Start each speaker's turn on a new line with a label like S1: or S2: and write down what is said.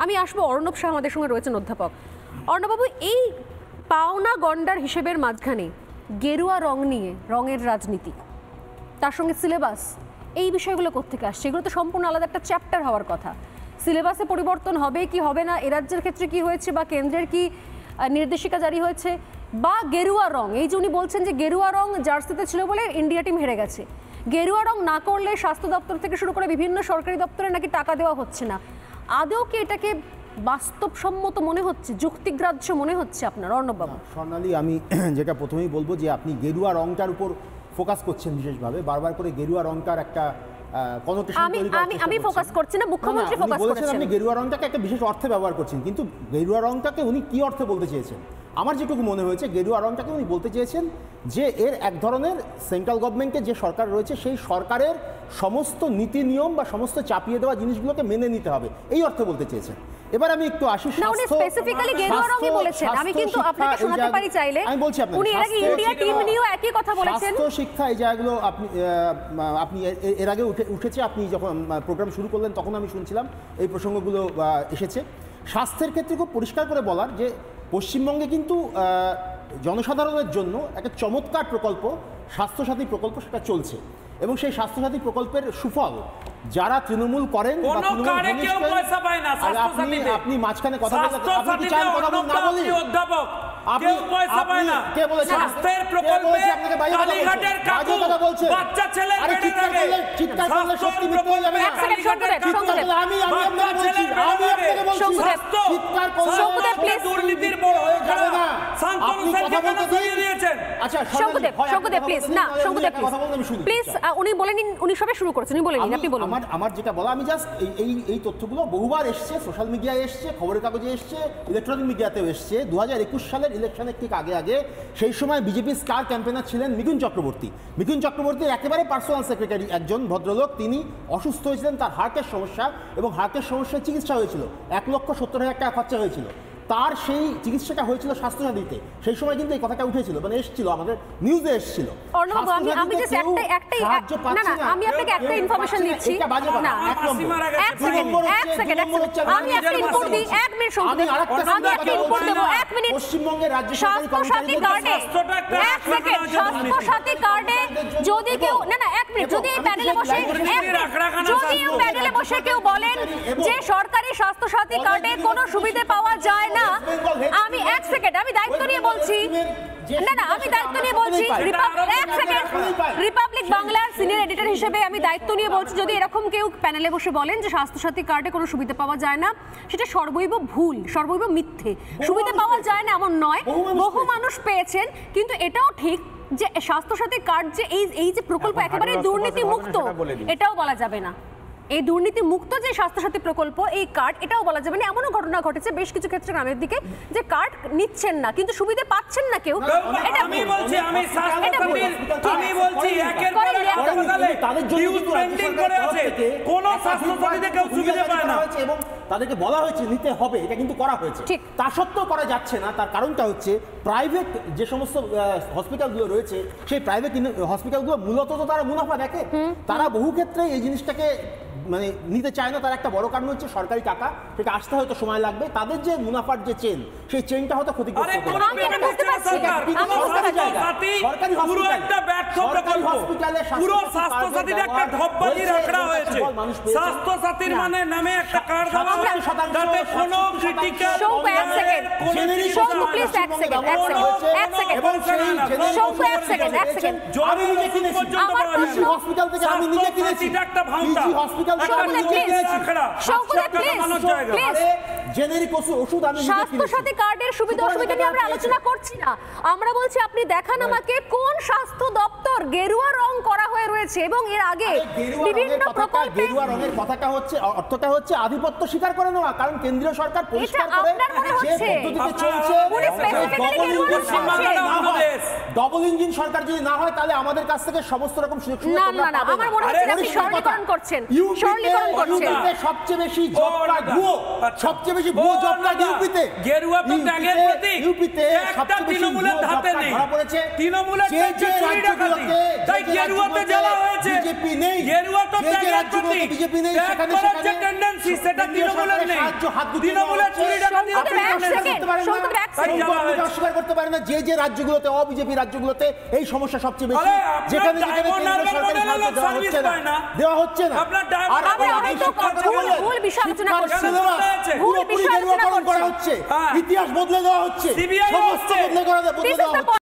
S1: আমি আসবো অর্ণব শাহ আমাদের সঙ্গে রয়েছেন অধ্যাপক। অর্ণববাবু, এই পাওনা গন্ডার হিসেবের মাঝখানে গেরুয়া রং নিয়ে রঙের রাজনীতি, তার সঙ্গে সিলেবাস, এই বিষয়গুলো কোত্থেকে আসছে? এগুলো তো সম্পূর্ণ আলাদা একটা চ্যাপ্টার হওয়ার কথা। সিলেবাসে পরিবর্তন হবে কি হবে না, এ রাজ্যের ক্ষেত্রে কি হয়েছে বা কেন্দ্রের কি নির্দেশিকা জারি হয়েছে, বা গেরুয়া রং, এই যে উনি বলছেন যে গেরুয়া রং জার্সিতে ছিল বলে ইন্ডিয়া টিম হেরে গেছে, গেরুয়া রং না করলে স্বাস্থ্য দপ্তর থেকে শুরু করে বিভিন্ন সরকারি দপ্তরে নাকি টাকা দেওয়া হচ্ছে না। আদৌ কি এটাকে বাস্তবসম্মত মনে হচ্ছে, যুক্তিগ্রাহ্য মনে হচ্ছে আপনার অর্ণববাবু?
S2: স্বর্ণালী, আমি যেটা প্রথমেই বলবো যে আপনি গেরুয়া রংটার উপর ফোকাস করছেন বিশেষভাবে, বারবার করে গেরুয়া রংটার একটা
S1: আমি ফোকাস করছি না, মুখ্যমন্ত্রী ফোকাস করছেন।
S2: আপনি গেরুয়া রংটাকে একটা বিশেষ অর্থে ব্যবহার করছেন, কিন্তু গেরুয়া রংটাকে উনি কি অর্থে বলতে চেয়েছেন? আমার যেটুকু মনে হয়েছে, গেরুয়া রংটাকে উনি বলতে চেয়েছেন যে এর এক ধরনের সেন্ট্রাল গভর্নমেন্টের যে সরকার রয়েছে সেই সরকারের সমস্ত নীতি নিয়ম বা সমস্ত চাপিয়ে দেওয়া জিনিসগুলোকে মেনে নিতে হবে, এই অর্থে বলতে চেয়েছেন। এবার আমি একটু আসি,
S1: উনি স্পেসিফিক্যালি গেরুয়া রংই বলেছেন, আমি কিন্তু আপনাকে শোনাতে পারি চাইলে।
S2: আমি বলছি আপনাকে,
S1: উনি এর আগে ইন্ডিয়া টিম নিয়েও একই কথা বলেছেন।
S2: স্বাস্থ্য শিক্ষা, এই জায়গাগুলো আপনি এর আগে উঠেছে, আপনি যখন প্রোগ্রাম শুরু করলেন তখন আমি শুনছিলাম এই প্রসঙ্গগুলো এসেছে। স্বাস্থ্যের ক্ষেত্রে খুব পরিষ্কার করে বলার যে পশ্চিমবঙ্গে কিন্তু জনসাধারণের জন্য একটা চমৎকার প্রকল্প স্বাস্থ্যসাথী প্রকল্প, সেটা চলছে, এবং সেই স্বাস্থ্যসাথী প্রকল্পের সুফল যারা তৃণমূল করেন, আপনি মাঝখানে কথা বলতে আপনি চান কথা বলতে না বলি, অধ্যাপক কেউ পয়সা পায় না, কে বলেছে স্বাস্থ্যের প্রকল্পে কালীঘাটের কাকু বাচ্চা ছেলে বেড়ে যাবে, চিৎকার করলে সত্যি মিথ্যে হয়ে যাবে। আমি আপনাকে বলছি চিৎকার করলে দুর্নীতির বড় হয়ে যাবে না। শান্তনু সেনকে কেন সরিয়ে দিয়েছেন? আচ্ছা
S1: শঙ্কুদেব প্লিজ, না শঙ্কুদেব প্লিজ, উনি বলেন, উনি সবে শুরু করেছেন, উনি বলেন, আপনি বলুন।
S2: আমার যেটা বলা, আমি জাস্ট এই তথ্যগুলো বহুবার এসছে, সোশ্যাল মিডিয়ায় এসছে, খবরের কাগজে এসছে, ইলেকট্রনিক মিডিয়াতেও এসছে। 2021 সালের ইলেকশনের ঠিক আগে সেই সময় বিজেপির স্টার ক্যাম্পেনার ছিলেন মিঠুন চক্রবর্তী। মিঠুন চক্রবর্তীর একেবারে পার্সোনাল সেক্রেটারি একজন ভদ্রলোক, তিনি অসুস্থ হয়েছিলেন, তার হার্টের সমস্যা, এবং হার্টের সমস্যার চিকিৎসা হয়েছিল, 1,70,000 টাকা খরচা হয়েছিল। তার সেই চিকিৎসাটা হয়েছিল স্বাস্থ্যসাথীতে। সেই সময় কিন্তু এই কথাটা উঠেছিল, মানে এসেছিল, আমাদের নিউজে এসেছিল।
S1: আমি আপনাকে একটা ইনফরমেশন দিচ্ছি,
S2: পশ্চিমবঙ্গের রাজ্য
S1: স্বাস্থ্যসাথী কার্ডে যদি কেউ যদি এই প্যানেলে বসে কেউ বলেন যে সরকারি স্বাস্থ্যসাথী কার্ডে কোনো সুবিধা পাওয়া যায় না, আমি এক সেকেন্ড, আমি দায়িত্ব নিয়ে বলছি, আমি দায়িত্ব নিয়ে বলছি, রিপাবলিক বাংলার সিনিয়র এডিটর হিসেবে আমি দায়িত্ব নিয়ে বলছি, যদি এরকম কেউ প্যানেলে বসে বলেন যে স্বাস্থ্যসাথী কার্ডে কোনো সুবিধা পাওয়া যায় না, সেটা সর্বৈব ভুল, সর্বৈব মিথ্যে। সুবিধা পাওয়া যায় না এমন নয়, বহু মানুষ পেয়েছেন, কিন্তু এটাও ঠিক যে স্বাস্থ্যসাথী কার্ড যে এই যে প্রকল্প একেবারে দুর্নীতি মুক্ত, এটাও বলা যাবে না। এই দুর্নীতি মুক্ত যে স্বাস্থ্যসাথী প্রকল্প, এই কার্ড, এটাও বলা যাবে না। এমনও ঘটনা ঘটেছে বেশ কিছু ক্ষেত্রে গ্রামের দিকে, যে কার্ড নিচ্ছেন না কিন্তু সুবিধা পাচ্ছেন না কেউ।
S3: আমি বলছি একের পর এক হাসপাতালে নিউজ ট্রেন্ডিং করে আছে, কোন স্বাস্থ্যসাথীতে কেউ সুবিধা পায় না,
S2: এবং তাদেরকে বলা হয়েছে নিতে হবে, এটা কিন্তু করা হয়েছে। তা সত্ত্বেও করা যাচ্ছে না। তার কারণটা হচ্ছে প্রাইভেট যে সমস্ত হসপিটালগুলো রয়েছে, সেই প্রাইভেট হসপিটালগুলো মূলত তো তারা মুনাফা দেখে, তারা বহু ক্ষেত্রে এই জিনিসটাকে মানে নিতে চায় না। তার একটা বড় কারণ হচ্ছে সরকারি টাকা, সেটা আসতে হয়তো সময় লাগবে। তাদের যে মুনাফার যে চেন, সেই চেনটা হয়তো ক্ষতিগ্রস্ত হবে।
S3: স্বাস্থ্যসাথীর মানে নামে একটা কার্ড দেওয়া হয় যাতে কোনো ক্রিটিক্যাল
S2: হসপিটাল থেকে আমি নিজে কিনেছি, একটা ভাউচার হসপিটাল
S1: স্বাস্থ্যসাথী কার্ডের সুবিধা অসুবিধা নিয়ে আমরা আলোচনা করছি না, আমরা বলছি আপনি দেখান আমাকে কোন স্বাস্থ্য দপ্তর গেরুয়া রং করা হয়ে রয়েছে, এবং এর আগে বিভিন্ন প্রকল্পে
S2: গেরুয়া রঙের কথাটা হচ্ছে, অর্থটা হচ্ছে আধিপত্য স্বীকার করে নেওয়া। কারণ কেন্দ্রীয় সরকার পরিষ্কার করে যে পদ্ধতিতে চলছে, ডবল ইঞ্জিন সরকার যদি না হয়, তাহলে আমাদের কাছ থেকে সমস্ত রকম সুযোগ সুবিধা
S1: না, আমার মনে হচ্ছে আপনি সরলীকরণ করছেন।
S2: সবচেয়ে বেশি জব কার্ড ভুয়ো, সবচেয়ে বেশি বেশি ভুয়ো জব কার্ড ইউপিতে।
S3: গেরুয়া তো ত্যাগের প্রতীক।
S2: ইউপিতে
S3: একটা
S2: সবচেয়ে বেশি
S3: তৃণমূলের
S2: ভুয়ো জব
S3: ধাতে
S2: কার্ড
S3: নেই।
S2: ধরা পড়েছে।
S3: তৃণমূলের
S2: যে
S3: ত্যাগের চুরি ডাকাতি। তাই গেরুয়াতে জ্বালা হয়েছে।
S2: বিজেপি নেই,
S3: গেরুয়া তো
S2: যে
S3: ত্যাগের
S2: রাজ্যগুলোতে
S3: প্রতীক।
S2: বিজেপি নেই
S3: ত্যাগ
S2: সেখানে
S3: করার যে
S2: সেখানে
S3: টেন্ডেন্সি সেটা তৃণমূলের নেই। তৃণমূলের চুরি ডাকাতি
S2: অস্বীকার করতে পারে না যে রাজ্যগুলোতে অবিজেপি রাজ্যগুলোতে এই সমস্যা সবচেয়ে বেশি,
S3: আরে আপনার
S2: যেখানে
S3: ডায়মন্ড হারবার মডেলের লোক সার্ভিস পায় না।
S2: দেওয়া হচ্ছে না।
S3: আপনার ডায়মন্ড
S2: আর
S1: আমরা
S2: আপনি
S1: হয়তো
S2: শিক্ষার কথা বললেন,
S1: ভুল বিষয় আলোচনা
S2: শিক্ষার
S1: করছি।
S2: syllabus
S1: ভুল
S2: পুরোপুরি
S1: বিষয় আলোচনা
S2: গেরুয়াকরণ করা
S1: করছি।
S2: হচ্ছে,
S3: হ্যাঁ।
S2: ইতিহাস বদলে দেওয়া হচ্ছে,
S3: CBI
S2: সমস্ত
S3: হচ্ছে।
S2: বদলে দেওয়া
S1: This is
S2: হচ্ছে।
S1: the